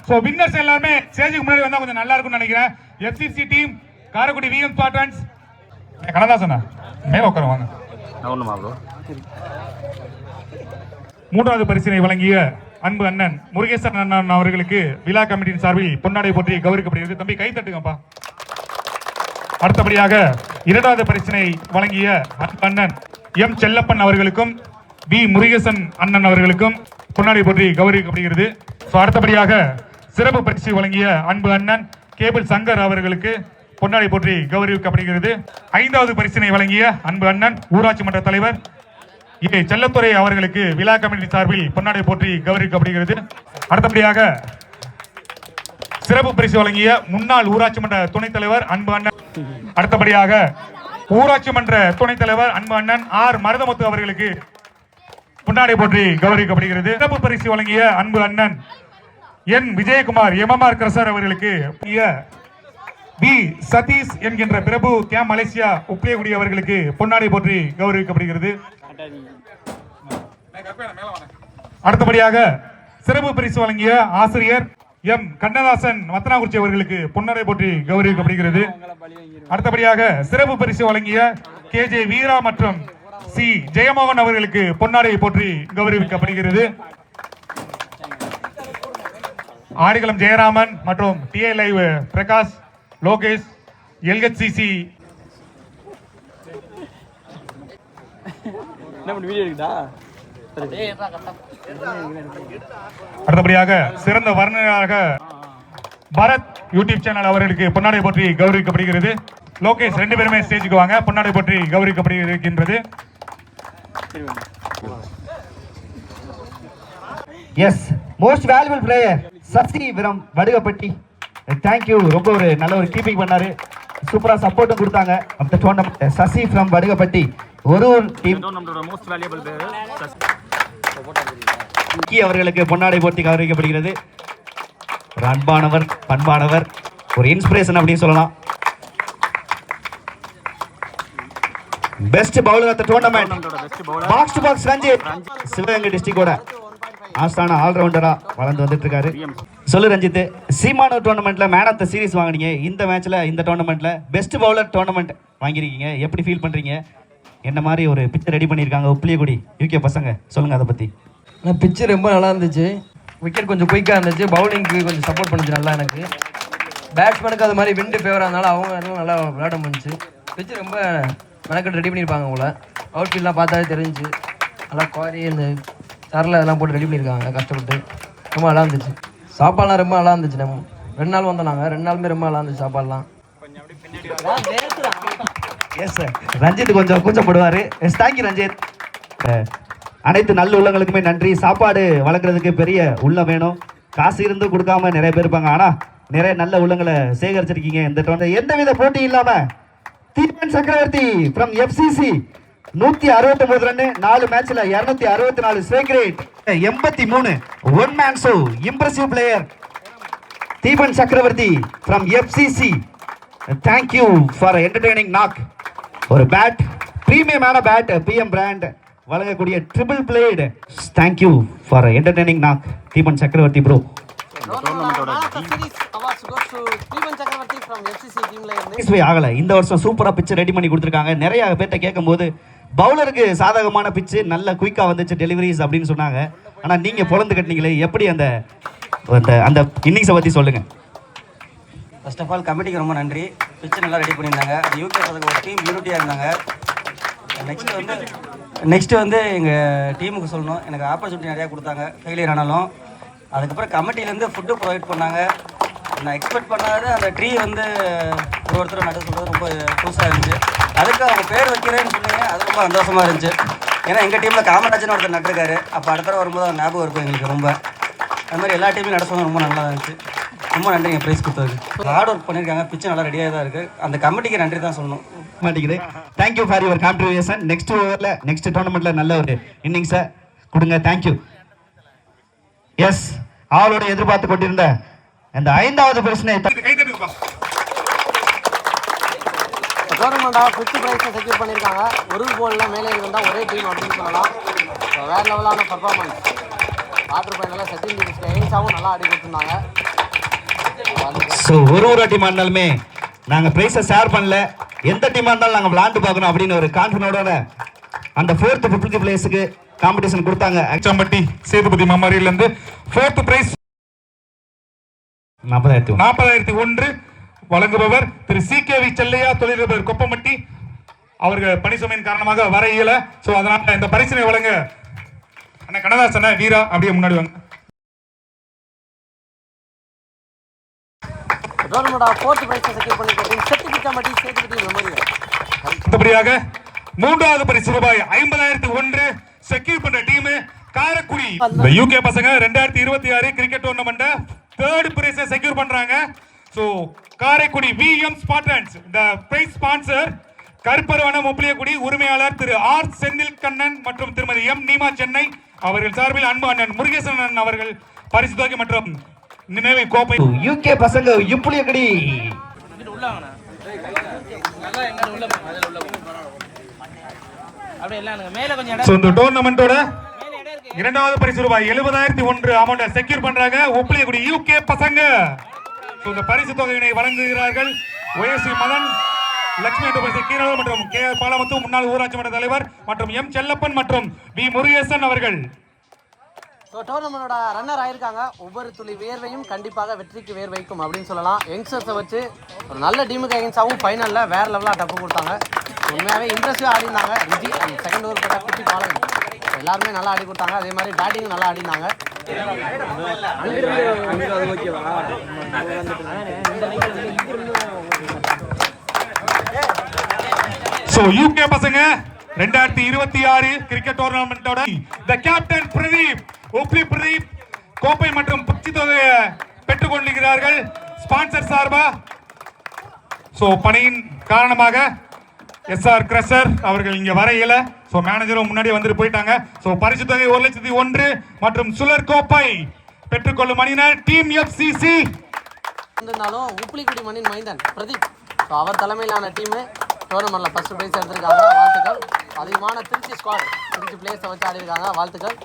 So winners எல்லாரும் ஸ்டேஜுக்கு முன்னாடி வந்தா கொஞ்சம் நல்லா இருக்கும்னு நினைக்கிறேன். FCC team Karaikudi VM Spartans கனதாசனா மேல உட்காருவாங்க. மூன்றாவது பரிசினை வழங்கிய அன்பு அண்ணன் முருகேசன் அண்ணன் அவர்களுக்கு விழா கமிட்டியின் சார்பில் பொன்னாடை போற்றி கௌரவிக்கப்படுகிறது. தம்பி கை தட்டுங்கப்பா. அடுத்தபடியாக இரண்டாவது பரிசினை வழங்கிய அன்பு அண்ணன் M செல்லப்பன் அவர்களுக்கும் V முருகேசன் அண்ணன் அவர்களுக்கும் பொன்னாடை போற்றி கௌரவிக்கப்படுகிறது. அடுத்தபடியாக சிறப்பு பரிசு வழங்கிய அன்பு அண்ணன் கேபிள் சங்கர் அவர்களுக்கு பொன்னாடை போற்றி கௌரவிக்கப்படுகிறது. ஐந்தாவது பரிசினை வழங்கிய அன்பு அண்ணன் ஊராட்சி மன்ற தலைவர் ஏ செல்லத்துறை அவர்களுக்கு விழா கமிட்டி சார்பில் பொன்னாடை போற்றி கௌரவிக்கப்படுகிறது. அடுத்தபடியாக சிறப்பு பரிசு வழங்கிய முன்னாள் ஊராட்சி மன்ற துணைத் தலைவர் அன்பு அண்ணன் அடுத்தபடியாக ஊராட்சி மன்ற துணைத் தலைவர் அன்பு அண்ணன் R மருதமுத்து அவர்களுக்கு பொன்னாடை போற்றி கௌரவிக்கப்படுகிறது. சிறப்பு பரிசு வழங்கிய அன்பு அண்ணன் N விஜயகுமார் MMR கிரசர் அவர்களுக்கு B சதீஷ் என்கின்ற பிரபு கேம் மலேசியா உப்பிலியகுடி அவர்களுக்கு பொன்னாடை போற்றி கௌரவிக்கப்படுகிறது. அடுத்தபடியாக சிறப்பு பரிசு வழங்கிய ஆசிரியர் M கண்ணதாசன் மத்தனாகுறிச்சி அவர்களுக்கு பொன்னாடை போற்றி கௌரவிக்கப்படுகிறது. அடுத்தபடியாக சிறப்பு பரிசு வழங்கிய KJ வீரா மற்றும் C ஜெயமோகன் அவர்களுக்கு பொன்னாடை போற்றி கௌரவிக்கப்படுகிறது. ஆடிகளம் ஜெயராமன் மற்றும் TA live Prakash Lokesh LHCC அடுத்தபடியாக சிறந்த வர்ணனையாக பரத் யூடியூப் சேனல் அவர்களுக்கு பொன்னாடை போற்றி கௌரவிக்கப்படுகிறது. லோகேஷ் ரெண்டு பேருமே ஸ்டேஜுக்கு வாங்க. பொன்னாடை போற்றி கௌரவிக்கப்படுகிறது. எஸ் மோஸ்ட் வேல்யூபிள் பிளேயர் சசி விரம் வடுகப்பட்டி. தேங்க்யூ. ரொம்ப ஒரு நல்ல ஒரு கீப்பிங் பண்ணாரு. சூப்பரா சப்போர்ட்டும் கொடுத்தாங்க. அந்த டோர்னமெண்ட் சசி ஃப்ரம் வடுகப்பட்டி ஒரு team most valuable player Sasi அவர்களுக்கு பொன்னாடை போட்டி கௌரவிக்கப்படுகிறது. ஒரு அன்பானவர் பண்பானவர் ஒரு இன்ஸ்பிரேஷன் அப்படின்னு சொல்லலாம். Best bowler of the tournament box to box Ranjith Sivaganga டிஸ்ட்ரிக்டோட ஆஸ்தான ஆல்ரவுண்டரா வளர்ந்து வந்துட்டு இருக்காரு. சொல்லு ரஞ்சித், சீமானோ டோர்னமெண்ட்ல மேன் ஆஃப் தி சீரிஸ் வாங்குனீங்க. இந்த மேட்ச்ல இந்த டோர்னமெண்ட்ல பெஸ்ட் பவுலர் டோர்னமெண்ட் வாங்கியிருக்கீங்க. எப்படி ஃபீல் பண்றீங்க? என்ன மாதிரி ஒரு பிச் ரெடி பண்ணியிருக்காங்க உப்பிலியகுடி UK பசங்க, சொல்லுங்க அதை பத்தி. பிச் ரொம்ப நல்லா இருந்துச்சு. விக்கெட் கொஞ்சம் குயிக்காக இருந்துச்சு. பவுலிங்க்கு கொஞ்சம் சப்போர்ட் பண்ணுச்சு நல்லா. எனக்கு பேட்ஸ்மேனுக்கு அது மாதிரி விண்டு ஃபேவராக இருந்தாலும் அவங்க எல்லாம் நல்லா விளையாட முடிஞ்சு. பிச் ரொம்ப மெனக்கெட்டு ரெடி பண்ணியிருப்பாங்க உங்களை. அவுட் ஃபீல்ட்லாம் பார்த்தாலே தெரிஞ்சு நல்லா குவாரி இந்த சரில் அதெல்லாம் போட்டு ரெடி பண்ணியிருக்காங்க கஷ்டப்பட்டு. ரொம்ப நல்லா இருந்துச்சு. சாப்பாடுலாம் ரொம்ப நல்லா இருந்துச்சு. நம்ம 2 நாள் வந்தோம். நாங்கள் 2 நாளுமே ரொம்ப நல்லா இருந்துச்சு சாப்பாடுலாம். எஸ் சார், ரஞ்சித் கொஞ்சம் கூச்சப்படுவார். Yes thank you Ranjith. அனைத்து நல்ல உள்ளங்களுக்குமே நன்றி. சாப்பாடு வழங்குறதுக்கு பெரிய உள்ளம் வேணும். காசு இருந்து கொடுக்காம நிறைய பேர் இருப்பாங்க. ஆனால் நிறைய நல்ல உள்ளங்களை சேகரிச்சிருக்கீங்க. இந்த டோர்னமெண்ட் எந்தவித போட்டி இல்லாமல் Deepan Chakravarthy from FCC 169 run 4 மேட்ச்ல 264 strike rate 83 one man show. Impressive player Deepan Chakravarthy from FCC. Thank you for entertaining knock. ஒரு பேட் பிரீமியமான பேட் PM பிராண்ட் வழங்கக்கூடிய triple blade. Thank you for entertaining knock Deepan Chakravarthy bro. ஆகல இந்த வருஷம் சூப்பரா பிட்ச் ரெடி பண்ணி கொடுத்துருக்காங்க. நிறைய பேர்ட்ட கேட்கும் போது பவுலருக்கு சாதகமான பிட்ச் நல்ல குயிக்கா வந்துச்சு டெலிவரிஸ் அப்படின்னு சொன்னாங்க. ஆனா நீங்க பொழந்து கட்டினீங்களே, எப்படி அந்த அந்த இன்னிங்ஸை பத்தி சொல்லுங்க. ஃபர்ஸ்ட் ஆஃப் ஆல் கமிட்டிக்கு ரொம்ப நன்றி. பிட்ச் நல்லா ரெடி பண்ணியிருந்தாங்க. UK ஒரு டீம் யூனிட்டியாக இருந்தாங்க. நெக்ஸ்ட்டு வந்து எங்கள் டீமுக்கு சொல்லணும், எனக்கு ஆப்பர்ச்சுனிட்டி நிறையா கொடுத்தாங்க ஃபெயிலியர் ஆனாலும். அதுக்கப்புறம் கமிட்டிலேருந்து ஃபுட்டு ப்ரொவைட் பண்ணாங்க. நான் எக்ஸ்பெக்ட் பண்ணாத அந்த ட்ரீ வந்து ஒருத்தர் நட்டு சொல்கிறது ரொம்ப புதுசாக இருந்துச்சு. அதுக்கு அவங்க பேர் வைக்கிறேன்னு சொன்னீங்க, அது ரொம்ப சந்தோஷமாக இருந்துச்சு. ஏன்னா எங்கள் டீமில் காமராஜன் ஒருத்தர் நட்டுருக்காரு. அப்போ அடுத்த தடவை வரும்போது அவர் ஞாபகம் இருக்கும் எங்களுக்கு ரொம்ப. அது மாதிரி எல்லா டீமையும் நட சொன்னது ரொம்ப நல்லா இருந்துச்சு. ரொம்ப நன்றி எங்கள் ப்ரைஸ் கொடுத்ததுக்கு. ஹார்ட் ஒர்க் பண்ணியிருக்காங்க. பிச்சு நல்லா ரெடியாக தான் இருக்குது. அந்த கமிட்டிக்கு நன்றி தான் சொல்லணும். மாட்டேங்குது. Thank you for your contribution. Next ஓவரில் நெக்ஸ்ட் டோர்னமெண்ட்டில் நல்ல ஒரு இன்னிங்ஸை கொடுங்க. தேங்க்யூ. எஸ், அவளோட எதிர்பார்த்து கொண்டிருந்த இந்த 5வது பிரச்சனை கவர்மெண்டாக 5th ப்ரைஸை செக்யூர் பண்ணியிருக்காங்க. ஒரு போலில் மேலே இருந்தால் ஒரே டீம் அப்படின்னு சொல்லலாம். வேறு லெவலான பர்ஃபார்மன்ஸ். வாட்டர் பைனெல்லாம் செகண்ட் டிவிஸில் எய்ம்ஸாகவும் நல்லா ஆடி கொடுத்துருந்தாங்க. ஸோ ஒரு டீமாக இருந்தாலுமே நாங்கள் ப்ரைஸை ஷேர் பண்ணல, எந்த டீமாக இருந்தாலும் நாங்கள் விளாண்டு பார்க்கணும் அப்படின்னு ஒரு கான்ஃபிடனோட அந்த 4th 5th பிளேஸுக்கு காம்படிஷன் கொடுத்தாங்க. அச்சம்பட்டி சேதுபதி மெமோரியல்லேருந்து 4th பிரைஸ் 40,001 வழங்குபவர் திரு CKV செல்லையா, தொழிலதிபர் கொப்பமட்டி. அவர்கள் பணி சுமையின் காரணமாக வர இயல. ஸோ அதனால இந்த பரிசினை வழங்க அண்ணா கண்ணதாசன வீரா அப்படியே முன்னாடி வாங்க. டோர்னமெண்டோட 4th பிரைஸ் செக்யூர் பண்ணிருக்கோம் செட்டிக்கிட்டமட்டி சேதுபதி மெமோரியல். அடுத்தபடியாக 3வது பரிசு ரூபாய் 50,001 செக்யூர் பண்ற டீம் காரைக்குடி. இந்த UK பசங்க 2026 cricket tournament 3rd prize secure பண்றாங்க. So Karaikudi VM Spartans. இந்த பிரைஸ் ஸ்பான்சர் கருப்பரவனம் முப்பிலியக்குடி உரிமையாளர் திரு R செந்தில் கண்ணன் மற்றும் திருமதி M நீமா சென்னை. அவர்கள் சார்பில் அன்பு அண்ணன் முருகேசன் அண்ணன் அவர்கள் பரிசு தொகை மற்றும் நினைவு கோப்பை. UK பசங்க யுப்புலியக்குடி. இந்த டோர்னமெண்டோட 2வது பரிசு ரூபாய் 70,001 அமௌண்ட் செக்யூர் பண்றாங்க உப்பிலியக்குடி UK பசங்க. இந்த பரிசு தொகையினை வழங்குகிறார்கள் OSC மதன், லட்சுமி என்டர்பிரைஸ் கீரனூர் மற்றும் KR பாலமுத்து முன்னாள் ஊராட்சி மன்ற தலைவர் மற்றும் M செல்லப்பன் மற்றும் V முருகேசன் அவர்கள். ஸோ டோர்னமெண்டோட ரன்னர் ஆயிருக்காங்க. ஒவ்வொரு துளி வேர்வையும் கண்டிப்பாக வெற்றிக்கு வேர் வைக்கும் அப்படின்னு சொல்லலாம். யங்ஸ்டர்ஸை வச்சு ஒரு நல்ல டீமுக்கு அகேன்ஸ்டாகவும் ஃபைனலில் வேறு லெவலாக டப்பு கொடுத்தாங்க. உண்மையாகவே இன்ட்ரெஸ்டாக ஆடினாங்க. ரிஜி அண்ட் செகண்ட் ஓவர் போட்ட குட்டி பாலன் எல்லாருமே நல்லா ஆடி கொடுத்தாங்க. அதே மாதிரி பேட்டிங்கும் நல்லா ஆடினாங்க. சோ UK பசங்க 2026 கிரிக்கெட் டோர்னமெண்டோட தி கேப்டன் பிரதீப் உப்ளி பிரதீப் கோப்பை மற்றும் பரிசு தொகையை பெற்றுக் கொண்டிருக்கிறார்கள் ஸ்பான்சர் சார்பா. சோ பணியின் காரணமாக SR கிரஷர் அவர்கள் இங்க வர இயல. சோ மேனேஜரும் முன்னாடி வந்துட்டு போயிட்டாங்க. சோ பரிசு தொகை 1,01,000 மற்றும் சுழற் கோப்பை பெற்றுக்கொள்ளும் அணியினர் டீம் FCC. இருந்தாலும் உப்புலிக்குடி மண்ணின் மைந்தன் பிரதீப், ஸோ அவர் தலைமையிலான டீமு டோர்னமெண்ட்ல ஃபர்ஸ்ட் பிரைஸ் எடுத்திருக்காங்க. வாழ்த்துக்கள். அதிகமான திருச்சி ஸ்குவாட், திருச்சி பிளேயர்ஸை வச்சு ஆடி இருக்காங்க. வாழ்த்துக்கள்.